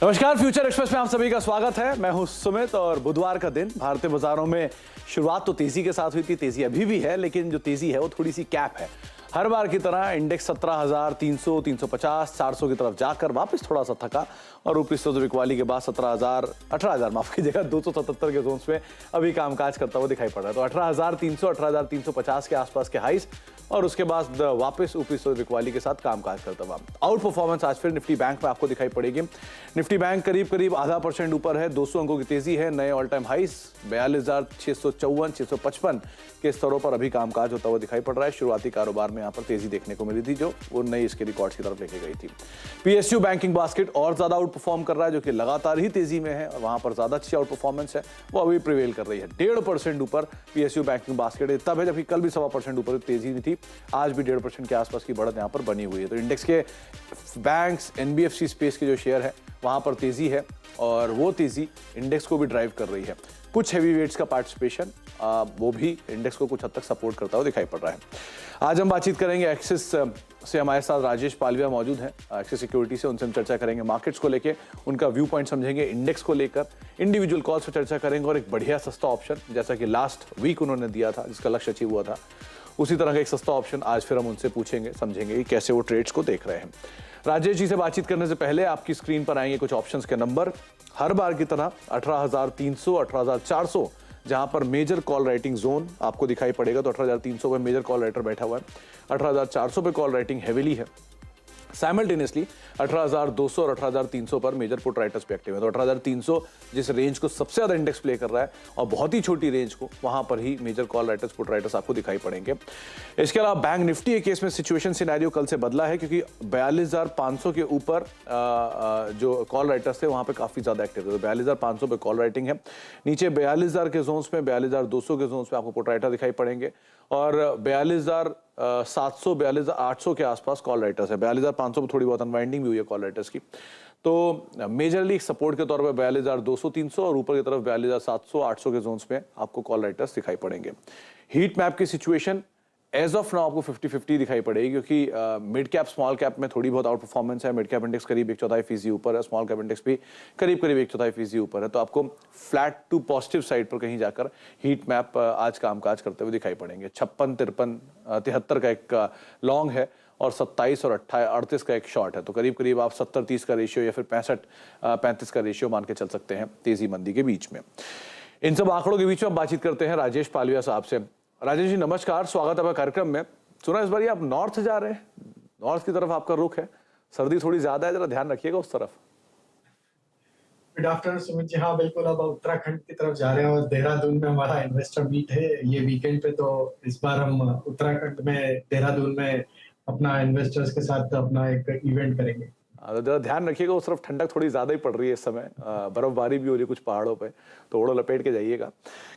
नमस्कार, future express में आप सभी का स्वागत है। मैं हूं सुमित और बुधवार का दिन भारतीय बाजारों में शुरुआत तो तेजी के साथ हुई थी। तेजी अभी भी है, लेकिन जो तेजी है वो थोड़ी सी कैप है। हर बार की तरह इंडेक्स 17,300, 350, 400 की तरफ जाकर वापस थोड़ा सा थका और ऊपरी स्तर बिकवाली के बाद 18,000 माफ कीजिएगा 277 के जोन्स में अभी कामकाज करता हुआ दिखाई पड़ रहा है। तो 18,300, 18,350 के आसपास के हाइस और उसके बाद वापस ऊपरी स्तर बिकवाली के साथ कामकाज करता हुआ। आउट परफॉर्मेंस आज फिर निफ्टी बैंक में आपको दिखाई पड़ेगी। निफ्टी बैंक करीब करीब 0.5% ऊपर है, 200 अंकों की तेजी है। नए ऑल टाइम हाइस 42,654, 655 के स्तरों पर अभी कामकाज होता हुआ दिखाई पड़ रहा है। शुरुआती कारोबार में यहाँ पर तेजी देखने को मिली थी, जो वो नई इसके रिकॉर्ड्स की तरफ लेके गई थी। पीएसयू बैंकिंग बास्केट और ज्यादा आउट परफॉर्म कर रहा है, जो कि लगातार ही तेजी में है और वहां पर ज्यादा अच्छी आउट परफॉर्मेंस है, वो अभी प्रिवेल कर रही है। 1.5% ऊपर पीएसयू बैंकिंग बास्केट तब है जबकि कल भी 1.25% ऊपर तेजी में थी। आज भी 1.5% के आसपास की बढ़त यहाँ पर बनी हुई है। तो इंडेक्स के बैंक्स, एनबीएफसी स्पेस के जो शेयर है वहां पर तेजी है और वो तेजी इंडेक्स को भी ड्राइव कर रही है। कुछ हैवी वेट्स का पार्टिसिपेशन वो भी इंडेक्स को कुछ हद तक सपोर्ट करता हुआ दिखाई पड़ रहा है। आज हम बातचीत करेंगे एक्सिस से, हमारे साथ राजेश पालविया मौजूद हैं एक्सिस सिक्योरिटी से। उनसे हम चर्चा करेंगे मार्केट्स को लेके, उनका व्यू पॉइंट समझेंगे, इंडेक्स को लेकर इंडिविजुअल कॉल्स पर चर्चा करेंगे और एक बढ़िया सस्ता ऑप्शन जैसा कि लास्ट वीक उन्होंने दिया था, जिसका लक्ष्य अचीव हुआ था, उसी तरह का एक सस्ता ऑप्शन आज फिर हम उनसे पूछेंगे, समझेंगे कि कैसे वो ट्रेड्स को देख रहे हैं। राजेश जी से बातचीत करने से पहले आपकी स्क्रीन पर आएंगे कुछ ऑप्शंस के नंबर। हर बार की तरह 18,300, 18,400 जहां पर मेजर कॉल राइटिंग जोन आपको दिखाई पड़ेगा। तो 18,300 पे मेजर कॉल राइटर बैठा हुआ है, 18,400 पे कॉल राइटिंग हेवीली है। साइमल्टेनियसली 18,200 और 18,300 पर मेजर पुट राइटर्स पे एक्टिव है। तो 18,300 जिस रेंज को सबसे ज्यादा इंडेक्स प्ले कर रहा है और बहुत ही छोटी रेंज को, वहां पर ही major call writers, put writers आपको दिखाई पड़ेंगे। इसके अलावा बैंक निफ्टी के केस में सिचुएशन सिनेरियो कल से बदला है, क्योंकि 42,500 के ऊपर जो कॉल राइटर्स थे वहां पे काफी ज्यादा एक्टिव थे। तो 42,500 पे कॉल राइटिंग है। नीचे 42,000 के जोन्स में, 42,200 के जोन्स में आपको पुट राइटर दिखाई पड़ेंगे और 42,700, 42,800 के आसपास कॉल राइटर्स है। 42,500 पर थोड़ी बहुत अनवाइंडिंग भी हुई है कॉल राइटर्स की। तो मेजरली सपोर्ट के तौर पे 42,200, 300 और ऊपर की तरफ 42,700, 800 के जोन्स में आपको कॉल राइटर्स दिखाई पड़ेंगे। हीट मैप की सिचुएशन एज ऑफ नाउ आपको 50-50 दिखाई पड़ेगी, क्योंकि मिड कैप स्मॉल कैप में थोड़ी बहुत आउट परफॉर्मेंस है। मिड कैप इंडेक्स करीब 1/4% ऊपर है, स्मॉल कैप इंडेक्स भी करीब 1/4% ऊपर है। तो आपको फ्लैट टू पॉजिटिव साइड पर कहीं जाकर हीट मैप आज कामकाज करते हुए दिखाई पड़ेंगे। 56, 53, 73 का एक लॉन्ग है और 27 और 38 का एक शॉर्ट है। तो करीब करीब आप 70-30 का रेशियो या फिर 65-35 का रेशियो मान के चल सकते हैं तेजी मंदी के बीच में। इन सब आंकड़ों के बीच में हम बातचीत करते हैं राजेश पालविया साहब से। राजेश जी नमस्कार, स्वागत है आपका कार्यक्रम में। सुना इस बार आप नॉर्थ जा रहे हैं, नॉर्थ की तरफ आपका रुख है, सर्दी थोड़ी ज्यादा है, जरा ध्यान रखिएगा उस तरफ। Good afternoon Sumit ji. हाँ बिल्कुल, अब उत्तराखंड की तरफ जा रहे हैं और देहरादून में हमारा इन्वेस्टर मीट है ये वीकेंड पे। तो इस बार हम उत्तराखंड में, देहरादून में अपना इन्वेस्टर्स के साथ अपना एक इवेंट करेंगे। जरा ध्यान रखिएगा उस तरफ, ठंडक थोड़ी ज्यादा ही पड़ रही है इस समय, बर्फबारी भी हो रही है कुछ पहाड़ों पे, तो ओढ़ो लपेट के जाइएगा।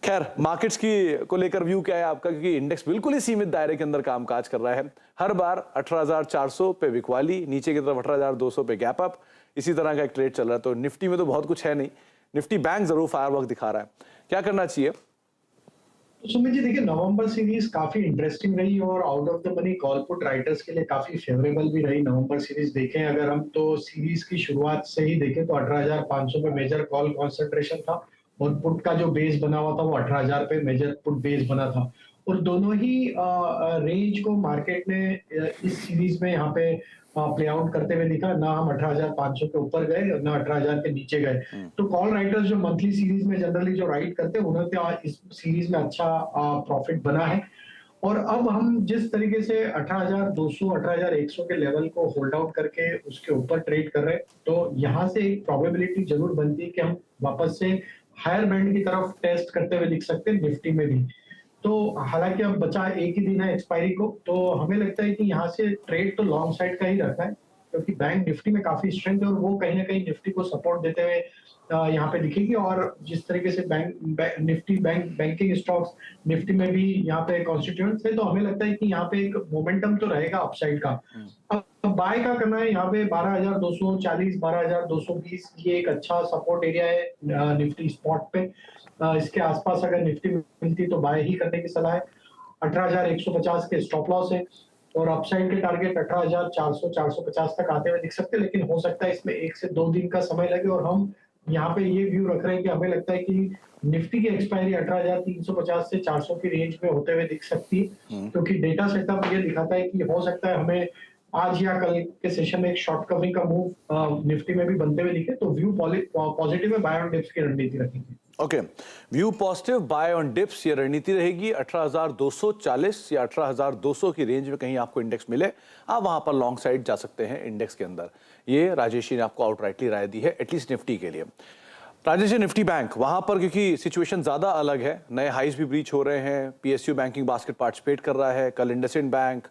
खैर, मार्केट्स की को लेकर व्यू क्या है आपका, क्योंकि इंडेक्स बिल्कुल ही सीमित दायरे के अंदर कामकाज कर रहा है। हर बार 18,400 पे बिकवाली, नीचे की तरफ 18,200 पे गैप अप, इसी तरह का एक ट्रेड चल रहा है। तो निफ्टी में तो बहुत कुछ है नहीं, निफ्टी बैंक जरूर फायरवर्क दिखा रहा है, क्या करना चाहिए? सुमित जी देखिए, नवंबर सीरीज काफी इंटरेस्टिंग रही और out of the money call put writers के लिए काफी फेवरेबल भी रही। नवंबर सीरीज देखें अगर हम, तो सीरीज की शुरुआत से ही देखें तो 18,500 पे मेजर कॉल कॉन्सेंट्रेशन था और पुट का जो बेस बना हुआ था वो 18,000 पे मेजर पुट बेस बना था। और दोनों ही रेंज को मार्केट ने इस सीरीज में यहाँ पे प्ले आउट करते हुए दिखा। ना हम 18,500 के ऊपर गए और ना 18,000 के नीचे गए। तो कॉल राइटर्स जो मंथली सीरीज में जनरली जो राइट करते हैं उन्होंने इस सीरीज में अच्छा प्रॉफिट बना है। और अब हम जिस तरीके से 18,200, 18,100 के लेवल को होल्ड आउट करके उसके ऊपर ट्रेड कर रहे हैं, तो यहाँ से एक प्रोबेबिलिटी जरूर बनती है कि हम वापस से हायर बैंड की तरफ टेस्ट करते हुए दिख सकते हैं निफ्टी में भी। तो हालांकि अब बचा एक ही दिन है एक्सपायरी को, तो हमें लगता है कि यहाँ से ट्रेड तो लॉन्ग साइड का ही रखना है, क्योंकि बैंक निफ्टी में काफी स्ट्रेंथ है और वो कहीं ना कहीं निफ्टी को सपोर्ट देते हुए यहाँ पे दिखेगी। और जिस तरीके से बैंकिंग स्टॉक्स निफ्टी में भी यहाँ पे कॉन्स्टिट्यूएंट्स है, तो हमें लगता है कि यहाँ पे एक मोमेंटम तो रहेगा अपसाइड का। अब बाय का करना है यहाँ पे 12,240, 12,220, ये एक अच्छा सपोर्ट एरिया है निफ्टी स्पॉट पे। इसके आसपास अगर निफ्टी मिलती तो बाय ही करने की सलाह है। 18,150 के स्टॉप लॉस है और अपसाइड के टारगेट 18,400 450 तक आते हुए दिख सकते हैं, लेकिन हो सकता है इसमें 1 से 2 दिन का समय लगे। और हम यहाँ पे ये व्यू रख रहे हैं कि हमें लगता है कि निफ्टी की एक्सपायरी 18,350 से 400 की रेंज में होते हुए दिख सकती है, क्योंकि डेटा सेटअप ये दिखाता है कि हो सकता है हमें आज या कल के सेशन में एक शॉर्ट कवरिंग का मूव निफ्टी में भी बनते हुए दिखे। तो व्यू पॉजिटिव है, बाय ऑन डिप्स की रणनीति रखेंगे। Okay, view positive, buy on dips, ये रणनीति रहेगी। 18,240 या 18,200 की रेंज में कहीं आपको इंडेक्स मिले, आप वहां पर लॉन्ग साइड जा सकते हैं इंडेक्स के अंदर। ये राजेश जी ने आपको आउटराइटली राय दी है, एटलीस्ट निफ्टी के लिए। राजेश जी, निफ्टी बैंक वहां पर क्योंकि सिचुएशन ज्यादा अलग है, नए हाइज भी ब्रीच हो रहे हैं, पीएसयू बैंकिंग बास्केट पार्टिसिपेट कर रहा है, कल इंडसइंड बैंक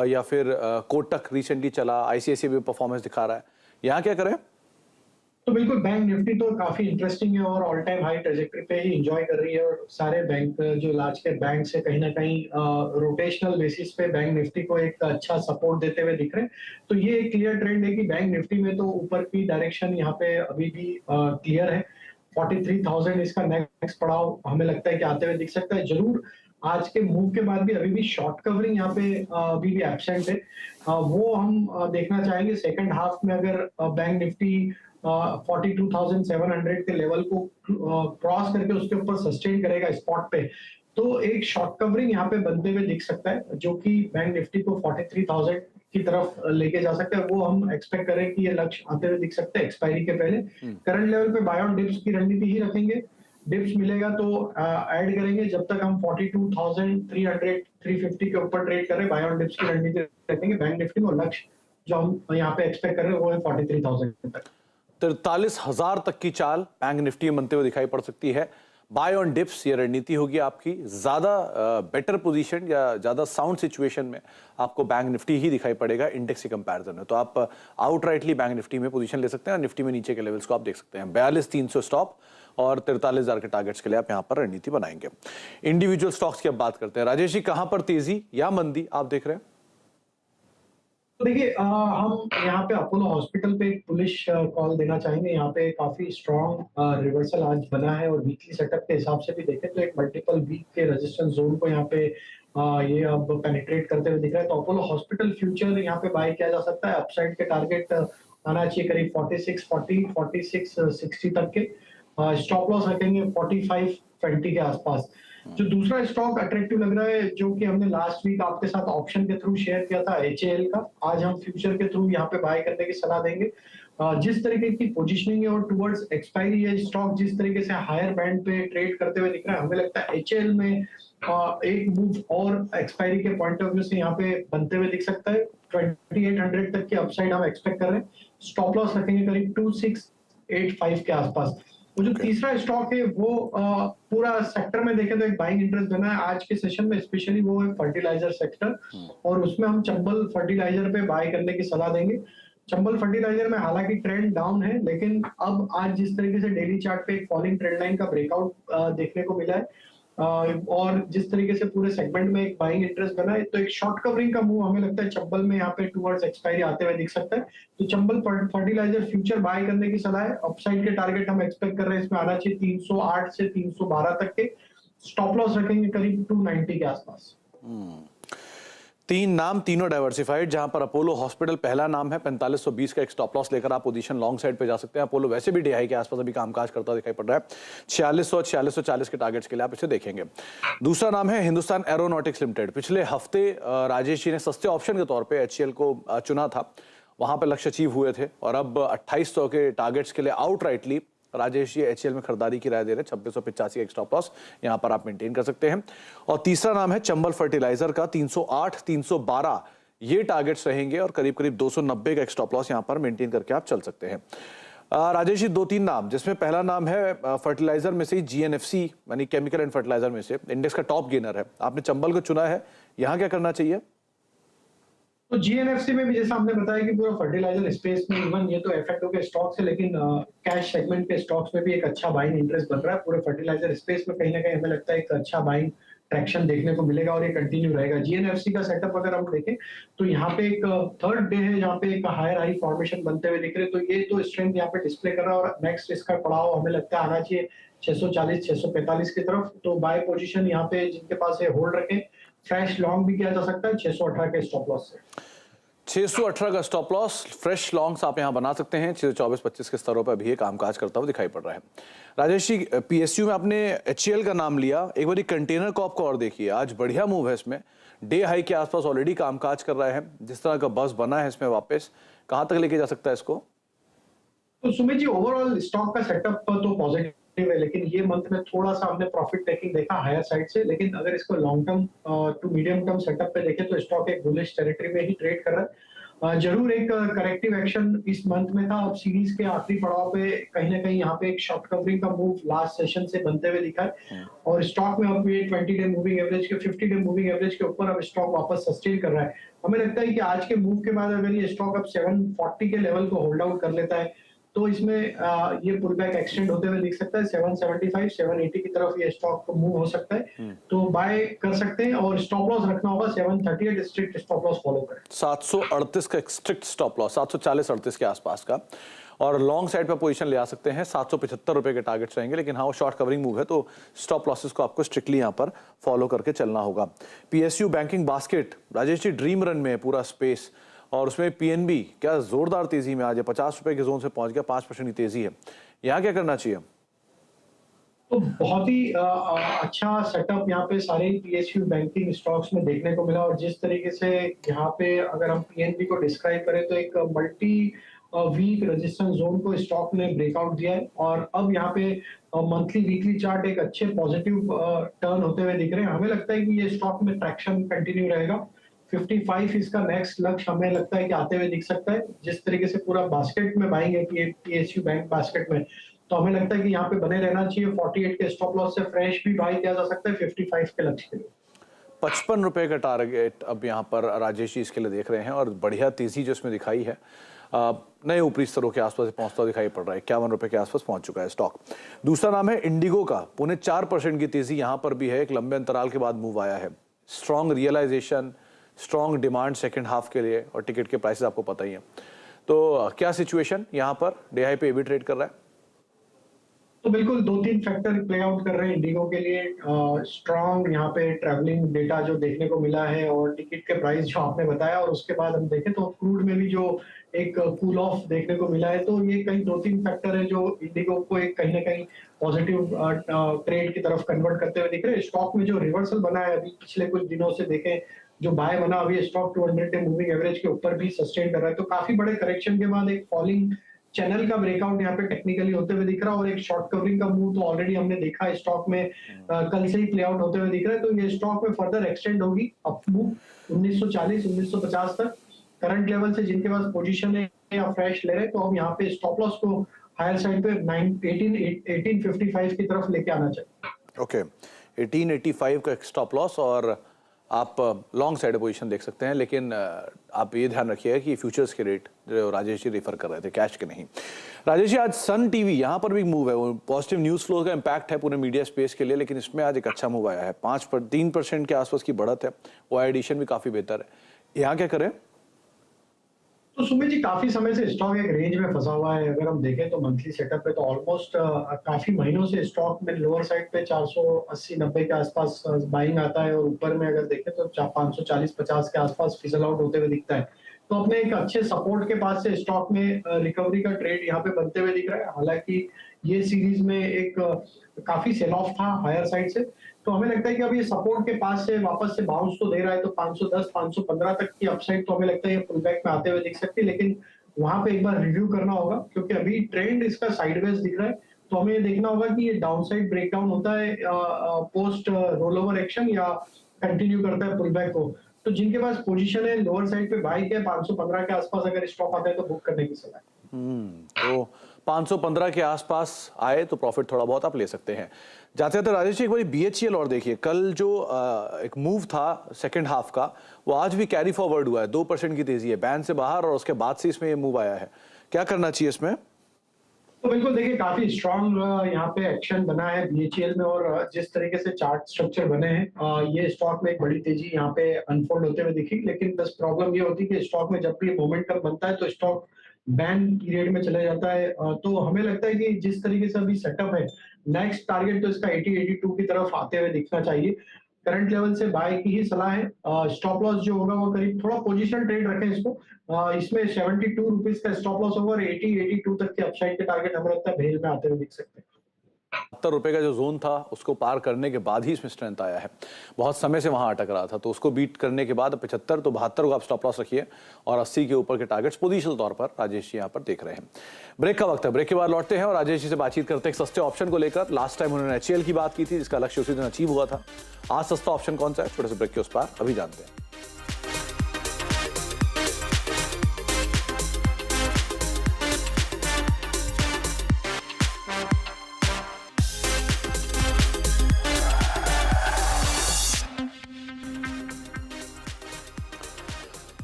या फिर कोटक रिसेंटली चला, आईसीआईसीआई भी परफॉर्मेंस दिखा रहा है, यहाँ क्या करें? तो बिल्कुल बैंक निफ्टी तो काफी इंटरेस्टिंग है और ऑल टाइम हाई ट्रेजेक्टरी पे ही एंजॉय कर रही है। और सारे बैंक जो लार्ज कैप बैंक है कहीं ना कहीं रोटेशनल बेसिस पे बैंक निफ्टी को एक अच्छा सपोर्ट देते हुए दिख रहे हैं। तो ये एक क्लियर ट्रेंड है कि बैंक निफ्टी में तो ऊपर की डायरेक्शन यहाँ पे अभी भी क्लियर है। 43,000 इसका नेक्स्ट पड़ाव हमें लगता है कि आते हुए दिख सकता है। जरूर आज के मूव के बाद भी अभी भी शॉर्ट कवरिंग यहाँ पे अभी भी एब्सेंट है। वो हम देखना चाहेंगे सेकंड हाफ में, अगर बैंक निफ्टी 42,700 के लेवल को क्रॉस करके उसके ऊपर सस्टेन करेगा स्पॉट पे, तो एक शॉर्ट कवरिंग यहाँ पे बनते हुए दिख सकता है, जो कि बैंक निफ्टी को 43,000 की तरफ लेके जा सकता है। वो हम एक्सपेक्ट करें कि ये लक्ष्य आते हुए दिख सकते हैं एक्सपायरी के पहले। करंट लेवल पे बाय ऑन डिप्स की रणनीति ही रखेंगे। डिप्स मिलेगा तो ऐड करेंगे, जब तक हम 42,300 350 के ऊपर ट्रेड कर रहे हैं बाय ऑन डिप्स की रणनीति रखेंगे। बैंक निफ्टी में लक्ष्य जो हम यहाँ पे एक्सपेक्ट कर रहे हैं वो है 43,000 तक। 43,000 तक की चाल बैंक निफ्टी में बनते हुए दिखाई पड़ सकती है। बाय ऑन डिप्स ये रणनीति होगी आपकी। ज्यादा बेटर पोजीशन या ज्यादा साउंड सिचुएशन में आपको बैंक निफ्टी ही दिखाई पड़ेगा इंडेक्स के कंपैरिजन में। तो आप आउटराइटली बैंक निफ्टी में पोजीशन ले सकते हैं और निफ्टी में नीचे के लेवल्स को आप देख सकते हैं। 42,300 स्टॉप और 43,000 के टारगेट्स के लिए आप यहाँ पर रणनीति बनाएंगे। इंडिविजुअल स्टॉक्स की अब बात करते हैं। राजेश जी, कहां पर तेजी या मंदी आप देख रहे हैं? तो देखिए हम यहाँ पे अपोलो हॉस्पिटल पे एक बुलिश कॉल देना चाहेंगे। यहाँ पे काफी स्ट्रॉन्ग रिवर्सल आज बना है और वीकली सेटअप के हिसाब से भी देखें तो एक मल्टीपल वीक के रेजिस्टेंस जोन को यहाँ पे ये अब पेनिट्रेट करते हुए दिख रहा है। तो अपोलो हॉस्पिटल फ्यूचर यहाँ पे बाय किया जा सकता है। अपसाइड के टारगेट आना चाहिए करीब 4640 4660 तक के। स्टॉप लॉस रखेंगे 4520 के आसपास। जो दूसरा स्टॉक अट्रैक्टिव लग रहा है, जो कि हमने लास्ट वीक आपके साथ ऑप्शन के थ्रू शेयर किया था, HAL का, आज हम फ्यूचर के थ्रू यहाँ पे बाय करने की सलाह देंगे। जिस तरीके की पोजीशनिंग है और टुवर्ड्स एक्सपायरी है स्टॉक, जिस तरीके से हायर बैंड पे ट्रेड करते हुए दिख रहा है, हमें लगता है HAL में एक मूव और एक्सपायरी के पॉइंट ऑफ व्यू से यहाँ पे बनते हुए दिख सकता है। 2800 तक की अपसाइड हम एक्सपेक्ट कर रहे हैं। स्टॉप लॉस रखेंगे करीब 2685 के आसपास। वो जो तीसरा स्टॉक है वो पूरा सेक्टर में देखें तो एक बाइंग इंटरेस्ट बना है आज के सेशन में, स्पेशली वो है फर्टिलाइजर सेक्टर। और उसमें हम चंबल फर्टिलाइजर पे बाय करने की सलाह देंगे। चंबल फर्टिलाइजर में हालांकि ट्रेंड डाउन है, लेकिन अब आज जिस तरीके से डेली चार्ट पे एक फॉलिंग ट्रेंड लाइन का ब्रेकआउट देखने को मिला है और जिस तरीके से पूरे सेगमेंट में एक बाइंग इंटरेस्ट बना है, तो एक शॉर्ट कवरिंग का मूव हमें लगता है चंबल में यहाँ पे टुवर्ड्स एक्सपायरी आते हुए दिख सकता है। तो चंबल फर्टिलाइजर फ्यूचर बाय करने की सलाह है। अपसाइड के टारगेट हम एक्सपेक्ट कर रहे हैं इसमें आना चाहिए 308 से 312 तक के। स्टॉप लॉस रखेंगे करीब 290 के आसपास। तीन नाम, तीनों डाइवर्सिफाइड, जहां पर अपोलो हॉस्पिटल पहला नाम है। 4520 का एक स्टॉप लॉस लेकर आप पोजीशन लॉन्ग साइड पे जा सकते हैं। अपोलो वैसे भी DI के आसपास अभी कामकाज करता दिखाई पड़ रहा है। 4600 4640 के टारगेट्स के लिए आप इसे देखेंगे। दूसरा नाम है हिंदुस्तान एरोनॉटिक्स लिमिटेड। पिछले हफ्ते राजेश जी ने सस्ते ऑप्शन के तौर पर HCL को चुना था, वहां पर लक्ष्य अचीव हुए थे और अब 2800 के टारगेट्स के लिए आउटराइटली राजेश जी HCL में खरीदारी की राय दे रहे हैं। 2685 एक स्टॉप लॉस यहां पर आप मेंटेन कर सकते हैं। और तीसरा नाम है चंबल फर्टिलाइजर का। 308 312 ये टारगेट्स रहेंगे और करीब करीब 290 का एक स्टॉप लॉस यहां पर मेंटेन करके आप चल सकते हैं। राजेश जी, दो तीन नाम, जिसमें पहला नाम है फर्टिलाइजर में से GNFC यानी केमिकल एंड फर्टिलाइजर में से इंडेक्स का टॉप गेनर है। आपने चंबल को चुना है, यहां क्या करना चाहिए? तो GNFC में भी जैसा हमने बताया कि पूरा फर्टिलाइजर स्पेस में, इवन ये तो FNO के स्टॉक्स है, लेकिन कैश सेगमेंट के स्टॉक्स में भी एक अच्छा बाइंग इंटरेस्ट बन रहा है। पूरे फर्टिलाइजर स्पेस में कहीं ना कहीं हमें लगता है एक अच्छा बाइंग ट्रैक्शन देखने को मिलेगा और ये कंटिन्यू रहेगा। GNFC का सेटअप अगर हम देखें तो यहाँ पे एक थर्ड डे है जहाँ पे एक हायर हाई फॉर्मेशन बनते हुए दिख रहे हैं। तो ये तो स्ट्रेंथ यहाँ पे डिस्प्ले कर रहा है और नेक्स्ट इसका पड़ाव हमें लगता है आना चाहिए 640 645 की तरफ। तो बाय पोजीशन यहाँ पे जिनके पास है होल्ड रखें। फ्रेश लॉन्ग भी किया जा सकता है 618 के स्टॉप लॉस से। 618 का स्टॉप लॉस, फ्रेश लॉन्ग्स आप यहां बना सकते हैं। 624-25 के स्तरों पर भी ये कामकाज करता हुआ दिखाई पड़ रहा है। राजेश जी, पीएसयू में आपने एचसीएल का नाम लिया, एक बार कंटेनर कॉर्प को और देखिए, आज बढ़िया मूव है इसमें, डे हाई के आसपास ऑलरेडी कामकाज कर रहा है। जिस तरह का बस बना है इसमें, वापस कहां तक लेके जा सकता है इसको? तो सुमित जी, ओवरऑल स्टॉक का सेटअप तो पॉजिटिव है, लेकिन ये मंथ में थोड़ा सा हमने प्रॉफिट टेकिंग देखा हायर साइड से। लेकिन अगर इसको long term to medium term setup पे देखें तो स्टॉक एक बुलिश टेरिटरी में ही ट्रेड कर रहा है। जरूर एक करेक्टिव एक्शन इस मंथ में था। अब सीरीज के आखिरी पड़ाव पे कहीं ना कहीं यहाँ पे एक शॉर्ट कवरिंग का मूव लास्ट सेशन से बनते हुए दिखा है, और स्टॉक में अब ये 20 डे मूविंग एवरेज के 50 डे मूविंग एवरेज के ऊपर अब स्टॉक वापस सस्टेन कर रहा है। हमें लगता है कि आज के मूव के बाद अगर ये स्टॉक अब 740 के लेवल को होल्ड आउट कर लेता है तो इसमें ये पुल बैक एक्सटेंड होते हुए दिख सकता है। 775 780 की तरफ ये स्टॉक मूव हो सकता है, तो बाय कर सकते हैं। और स्टॉप लॉस रखना होगा 738 स्ट्रिक्ट स्टॉप लॉस फॉलो करें। 738 का स्ट्रिक्ट स्टॉप लॉस, 740-38 के आसपास का, और लॉन्ग साइड पर पोजीशन ले आ सकते हैं। 775 रुपए के टारगेट्स रहेंगे, लेकिन हाँ वो शॉर्ट कवरिंग मूव है तो स्टॉप लॉसेस को आपको स्ट्रिक्टली यहाँ पर फॉलो करके चलना होगा। PSU banking basket, Rajesh ji, dream run में है पूरा स्पेस, और उसमें पीएनबी क्या जोरदार तेजी में आज है, 50 रुपए के जोन से पहुंच गया, 5% की तेजी है। यहाँ क्या करना चाहिए? तो बहुत ही अच्छा सेटअप यहाँ पे सारे पीएसयू बैंकिंग स्टॉक्स में देखने को मिला। और जिस तरीके से यहाँ पे अगर हम पीएनबी को डिस्क्राइब करें तो एक मल्टी वीक रेजिस्टेंस जोन को स्टॉक ने ब्रेकआउट दिया है, और अब यहाँ पे मंथली वीकली चार्ट एक अच्छे पॉजिटिव टर्न होते हुए दिख रहे हैं। हमें लगता है कि ये स्टॉक में ट्रैक्शन कंटिन्यू रहेगा। 55 इसका नेक्स्ट लक्ष्य हमें लगता है कि आते हुए दिख सकता है। जिस तरीके से पूरा बास्केट में बाइंग है पीएसयू बैंक बास्केट में, तो हमें लगता है कि यहाँ पे बने रहना चाहिए। 48 के स्टॉप लॉस से फ्रेश भी बाई किया जा सकता है 55 के लक्ष्य के लिए। 55 रुपए का टारगेट अब यहाँ पर राजेश जी इसके लिए देख रहे हैं, और बढ़िया तेजी जो इसमें दिखाई है, नए ऊपरी स्तरों के आसपास पहुंचता दिखाई पड़ रहा है। 51 रुपए के आसपास पहुंच चुका है स्टॉक। दूसरा नाम है इंडिगो का, 4.25% की तेजी यहाँ पर भी है, एक लंबे अंतराल के बाद मूव आया है। Strong realisation, strong demand second half के लिए, और टिकट के प्राइसेस आपको पता ही है। तो क्या सिचुएशन यहाँ पर, डे हाई पे भी ट्रेड कर रहा है? तो बिल्कुल 2-3 फैक्टर प्ले आउट कर रहे हैं इंडिगो के लिए। स्ट्रॉन्ग यहाँ पे ट्रैवलिंग डेटा जो देखने को मिला है, और टिकट के प्राइस जो आपने बताया, और उसके बाद हम देखें तो क्रूड में भी जो एक कूल ऑफ देखने को मिला है, तो ये कई 2-3 फैक्टर है जो इंडिगो को एक कहीं ना कहीं पॉजिटिव ट्रेड की तरफ कन्वर्ट करते हुए दिख रहे हैं। स्टॉक में जो रिवर्सल बना है अभी पिछले कुछ दिनों से देखें, जो बाय बना, अभी स्टॉक 200 डे मूविंग एवरेज के ऊपर भी सस्टेन कर रहा है। तो काफी बड़े करेक्शन के बाद एक फॉलिंग चैनल का ब्रेकआउट यहाँ पे टेक्निकली होते हुए दिख रहा है, और एक शॉर्ट कवरिंग का मूव तो ऑलरेडी हमने देखा है स्टॉक में कल से ही प्ले आउट होते हुए दिख रहा है। तो ये स्टॉक में फर्दर एक्सटेंड होगी अप मूव 1940 1950 तक। करंट लेवल से जिनके पास पोजीशन है या फ्रेश ले रहे हैं, तो अब यहाँ पे स्टॉप लॉस को हायर साइड पे 1855 की तरफ लेके आना चाहिए। ओके, 1885 का स्टॉप लॉस, और आप लॉन्ग साइड पोजीशन देख सकते हैं। लेकिन आप ये ध्यान रखिएगा कि फ्यूचर्स के रेट जो राजेश जी रेफर कर रहे थे, कैश के नहीं। राजेश जी, आज सन टीवी यहाँ पर भी मूव है, वो पॉजिटिव न्यूज फ्लो का इम्पैक्ट है पूरे मीडिया स्पेस के लिए, लेकिन इसमें आज एक अच्छा मूव आया है। 3% के आसपास की बढ़त है, वो एडिशन भी काफी बेहतर है। यहाँ क्या करें? तो सुमित जी, काफी समय से स्टॉक एक रेंज में फंसा हुआ है। अगर हम देखें तो मंथली सेटअप पे तो ऑलमोस्ट काफी महीनों से स्टॉक में लोअर साइड पे 480-90 के आसपास बाइंग आता है, और ऊपर में अगर देखें तो 540-50 के आसपास फिजल आउट होते हुए दिखता है। तो अपने एक अच्छे सपोर्ट के पास से स्टॉक में रिकवरी का ट्रेड यहाँ पे बनते हुए दिख रहा है। हालांकि ये सीरीज में एक काफी सेल ऑफ था हायर साइड से, तो हमें लगता है कि अब ये सपोर्ट के पास से वापस से बाउंस तो दे रहा है, तो 510 515 तक की अपसाइड तो हमें लगता है ये पुल बैक में आते हुए दिख सकती है। लेकिन वहां पे एक बार रिव्यू करना होगा, क्योंकि अभी ट्रेंड इसका साइडवेज दिख रहा है। तो हमें ये देखना होगा कि ये डाउनसाइड ब्रेकडाउन होता है पोस्ट रोल ओवर एक्शन, या कंटिन्यू करता है पुल बैक को। तो जिनके पास पोजीशन है लोअर साइड पे बाई के 515 के आसपास अगर स्टॉप आता है तो बुक करने की सलाह है। तो 515 के आसपास आए तो प्रॉफिट थोड़ा बहुत आप ले सकते हैं। जाते जाते राजेश जी, एक बार बीएचईएल और देखिए, कल जो एक मूव था सेकंड हाफ का, वो आज भी कैरी फॉरवर्ड हुआ है। 2% की तेजी है, बैंड से बाहर, और उसके बाद से इसमें ये मूव आया है। क्या करना चाहिए इसमें? तो बिल्कुल देखिए, काफी स्ट्रांग यहाँ पे एक्शन बना है बीएचईएल में, और जिस तरीके से चार्ट स्ट्रक्चर बने हैं, ये स्टॉक में एक बड़ी तेजी यहाँ पे अनफोल्ड होते हुए दिखी। लेकिन बस प्रॉब्लम ये होती है कि स्टॉक में जब भी मोमेंटम बनता है तो स्टॉक बैन पीरियड में चले जाता है। तो हमें लगता है कि जिस तरीके से अभी सेटअप है, नेक्स्ट टारगेट तो इसका 80-82 की तरफ आते हुए दिखना चाहिए। करंट लेवल से बाय की ही सलाह है। स्टॉप लॉस जो होगा वो करीब थोड़ा पोजीशन ट्रेड रखें इसको। इसमें 72 रुपीज का स्टॉप लॉस होगा और 80-82 तक के अपसाइड के टारगेट हमें लगता है भेज में आते हुए दिख सकते हैं। 70 रुपए का जो जोन था उसको पार करने के बाद ही इसमें स्ट्रेंथ आया है। बहुत समय से वहां अटक रहा था, तो उसको बीट करने के बाद 75 तो 72 को आप स्टॉप लॉस रखिए और 80 के ऊपर के टारगेट्स पोजिशनल तौर पर राजेश जी यहाँ पर देख रहे हैं। ब्रेक का वक्त है, ब्रेक के बाद लौटते हैं और राजेश जी से बातचीत करते हैं एक सस्ते ऑप्शन को लेकर। लास्ट टाइम उन्होंने HCL की बात की थी जिसका लक्ष्य उसी दिन अचीव हुआ था। आज सस्ता ऑप्शन कौन सा है, छोटे से ब्रेक के उस पार अभी जानते हैं।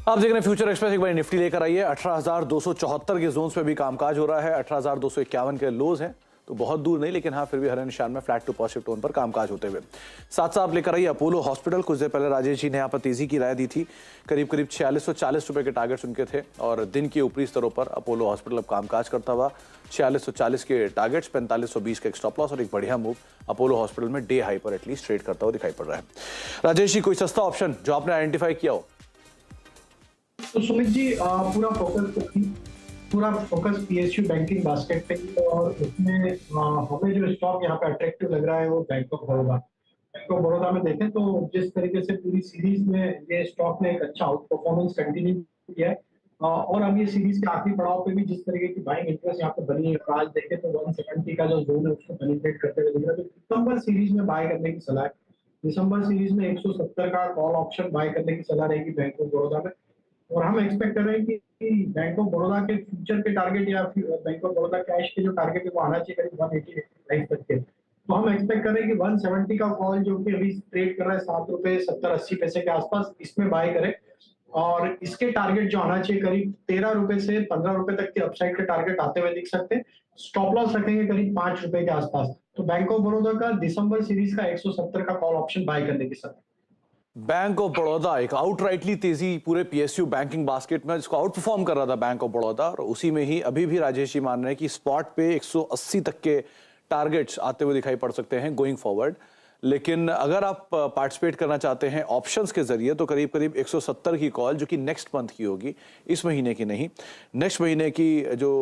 आप देख रहे हैं फ्यूचर एक्सप्रेस। एक बार निफ्टी लेकर आइए। 18,274 के जोन्स पे भी कामकाज हो रहा है। 18,251 के लोज हैं, तो बहुत दूर नहीं, लेकिन हाँ फिर भी हरे निशान में फ्लैट टू पॉजिटिव टोन पर कामकाज होते हुए। साथ साथ आप लेकर आइए अपोलो हॉस्पिटल। कुछ देर पहले राजेश जी ने यहाँ पर तेजी की राय दी थी। करीब करीब 4640 रुपए के टारगेट्स उनके थे और दिन के ऊपरी स्तरों पर अपोलो हॉस्पिटल अब कामकाज करता हुआ 4640 के टारगेट्स, 4520 का एक स्टॉप लॉस और एक बढ़िया मूव अपोलो हॉस्पिटल में डे हाई पर एटलीस्ट ट्रेड करता हुआ दिखाई पड़ रहा है। राजेश जी, कोई सस्ता ऑप्शन जो आपने आइडेंटिफाई किया हो? तो सुमित जी, पूरा फोकस PSU बैंकिंग बास्केट पे ही है और उसमें हमें जो स्टॉक यहाँ पे अट्रैक्टिव लग रहा है वो bank of Baroda. Bank of Baroda में देखें तो जिस तरीके से पूरी सीरीज में ये स्टॉक ने एक अच्छा आउट परफॉर्मेंस कंटिन्यू किया है और अब ये सीरीज के आखिरी पड़ाव पे भी जिस तरीके की बाइंग इंटरेस्ट यहाँ पे बनी है, आज देखें तो 170 का जो जोन है उसको पेनिट्रेट करते हुए दिख रहा है। तो दिसंबर सीरीज में बाय करने की सलाह है। दिसंबर सीरीज में 170 का कॉल ऑप्शन बाय करने की सलाह रहेगी बैंक ऑफ बड़ौदा में। और हम एक्सपेक्ट कर रहे हैं कि बैंक ऑफ बड़ौदा के फ्यूचर के टारगेट या बैंक ऑफ बड़ौदा कैश के जो टारगेट है वो आना चाहिए करीब 180 तक के। तो हम एक्सपेक्ट कर रहे हैं कि 170 का कॉल जो कि अभी ट्रेड कर रहा है 7 रुपए 70-80 पैसे के आसपास, इसमें बाय करें और इसके टारगेट जो आना चाहिए करीब 13 रुपए से 15 रुपए तक के अपसाइड के टारगेट आते हुए दिख सकते हैं। स्टॉप लॉस रखेंगे करीब 5 रुपए के आसपास। तो बैंक ऑफ बड़ौदा का दिसंबर सीरीज का 170 का कॉल ऑप्शन बाय करने की सलाह। बैंक ऑफ बड़ौदा एक आउटराइटली तेजी पूरे PSU बैंकिंग बास्केट में, जिसको आउट परफॉर्म कर रहा था बैंक ऑफ बड़ौदा, और उसी में ही अभी भी राजेश जी मान रहे हैं कि स्पॉट पे 180 तक के टारगेट्स आते हुए दिखाई पड़ सकते हैं गोइंग फॉरवर्ड। लेकिन अगर आप पार्टिसिपेट करना चाहते हैं ऑप्शंस के जरिए तो करीब करीब 170 की कॉल, जो कि नेक्स्ट मंथ की होगी, इस महीने की नहीं, नेक्स्ट महीने की जो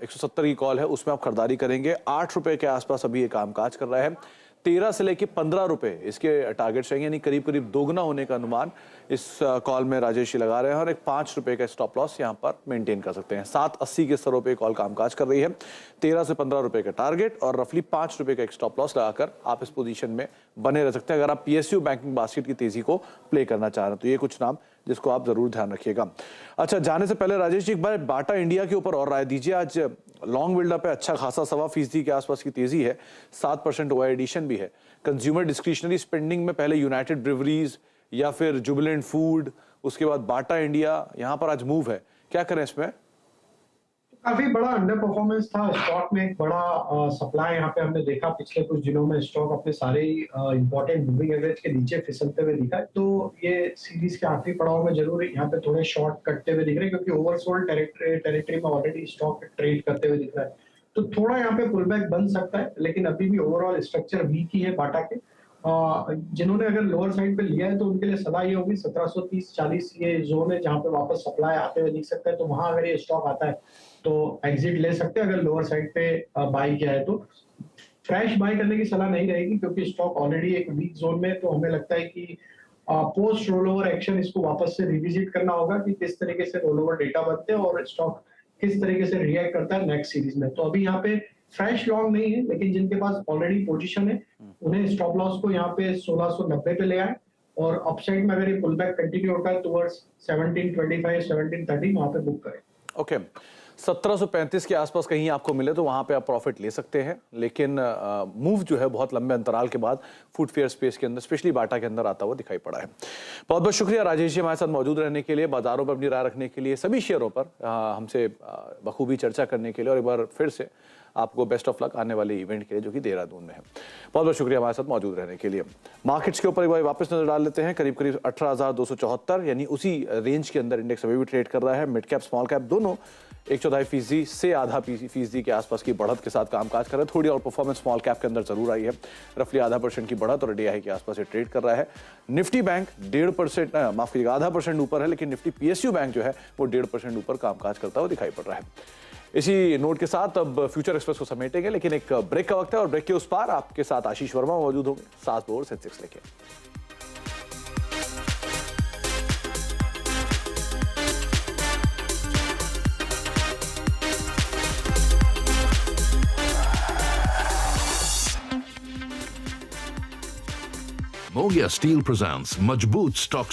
170 की कॉल है उसमें आप खरीदारी करेंगे। 8 रुपए के आसपास अभी ये कामकाज कर रहा है। 13 से लेके 15 रुपए इसके टारगेट्स रहेंगे, यानी करीब करीब दोगुना होने का अनुमान इस कॉल में राजेश जी लगा रहे हैं और एक 5 रुपए का स्टॉप लॉस यहां पर मेंटेन कर सकते हैं। 780 के स्तरों पे कॉल कामकाज कर रही है। 13 से 15 रुपए का टारगेट और रफली 5 रुपए का एक स्टॉप लॉस लगाकर आप इस पोजीशन में बने रह सकते हैं अगर आप PSU बैंकिंग बास्केट की तेजी को प्ले करना चाह रहे हैं। तो ये कुछ नाम जिसको आप जरूर ध्यान रखिएगा। अच्छा, जाने से पहले राजेश जी एक बार बाटा इंडिया के ऊपर और राय दीजिए। आज लॉन्ग बिल्डअप पे अच्छा खासा 1.25% के आसपास की तेजी है, 7% OI एडिशन भी है। कंज्यूमर डिस्क्रिशनरी स्पेंडिंग में पहले यूनाइटेड ब्रिवरीज या फिर जुबिलेंट फूड, उसके बाद बाटा इंडिया, यहाँ पर आज मूव है, क्या करें इसमें? काफी बड़ा अंडर परफॉर्मेंस था स्टॉक में। एक बड़ा सप्लाई यहाँ पे हमने देखा पिछले कुछ दिनों में। स्टॉक अपने सारे इंपॉर्टेंट मूविंग एवरेज के नीचे फिसलते हुए दिखा है। तो ये सीरीज के आखिरी पड़ाव में जरूर यहाँ पे थोड़े शॉर्ट कटते हुए दिख रहे हैं क्योंकि ओवरसोल्ड टेरिटरी में ऑलरेडी स्टॉक ट्रेड करते हुए दिख रहा है। तो थोड़ा यहाँ पे पुलबैक बन सकता है, लेकिन अभी भी ओवरऑल स्ट्रक्चर वीक ही है बाटा के। जिन्होंने अगर लोअर साइड पे लिया है तो उनके लिए सलाह ये होगी 1730-40 ये जोन है जहां पे वापस सप्लाई आते हुए दिख सकता है। तो वहां अगर ये स्टॉक आता है तो एग्जिट ले सकते हैं। अगर लोअर साइड पे बाई किया है तो फ्रेश बाय करने की सलाह नहीं रहेगी क्योंकि स्टॉक ऑलरेडी एक वीक जोन में। तो हमें लगता है कि पोस्ट रोल ओवर एक्शन इसको वापस से रिविजिट करना होगा कि किस तरीके से रोल ओवर डेटा बनते हैं और स्टॉक किस तरीके से रिएक्ट करता है नेक्स्ट सीरीज में। तो अभी यहाँ पे फ्रेश लॉन्ग नहीं है, लेकिन जिनके पास ऑलरेडी पोजीशन है उन्हें स्टॉप लॉस को यहाँ पे 1690 पे ले आए और अपसाइड में अगर ये पुल बैक कंटिन्यू होता है टुवर्ड्स 1725 1730 वहां पे बुक करें। ओके, 1735 के आसपास कहीं आपको मिले तो वहां पे आप प्रॉफिट ले सकते हैं। लेकिन मूव जो है बहुत लंबे अंतराल के बाद फूड फेयर स्पेस के अंदर, स्पेशली बाटा के अंदर आता हुआ दिखाई पड़ा है। बहुत बहुत शुक्रिया राजेश जी हमारे साथ मौजूद रहने के लिए, बाजारों पर अपनी राय रखने के लिए, सभी शेयरों पर हमसे बखूबी चर्चा करने के लिए, और एक बार फिर से आपको बेस्ट ऑफ लक आने वाले इवेंट के लिए जो कि देहरादून में है। बहुत बहुत शुक्रिया हमारे साथ मौजूद रहने के लिए। मार्केट्स के ऊपर एक बार वापस नजर डाल लेते हैं। करीब करीब 18,274 यानी उसी रेंज के अंदर इंडेक्स अभी भी ट्रेड कर रहा है। मिड कैप स्मॉल कैप दोनों 1/4% से आधा फीसदी के आसपास की बढ़त के साथ कामकाज कर रहा है। थोड़ी और परफॉर्मेंस स्मॉल कैप के अंदर जरूर आई है, रफली 0.5% की बढ़त और DI के आसपास ट्रेड कर रहा है। निफ्टी बैंक 1.5%, माफ कीजिएगा 0.5% ऊपर है, लेकिन निफ्टी PSU बैंक जो है वो 1.5% ऊपर कामकाज करता हुआ दिखाई पड़ रहा है। इसी नोट के साथ अब फ्यूचर एक्सप्रेस को समेटेंगे, लेकिन एक ब्रेक का वक्त है और ब्रेक के उस पार आपके साथ आशीष वर्मा मौजूद होंगे सात बोर्ड सेंसेक्स लेके। Mogia Steel presents Majboot Stock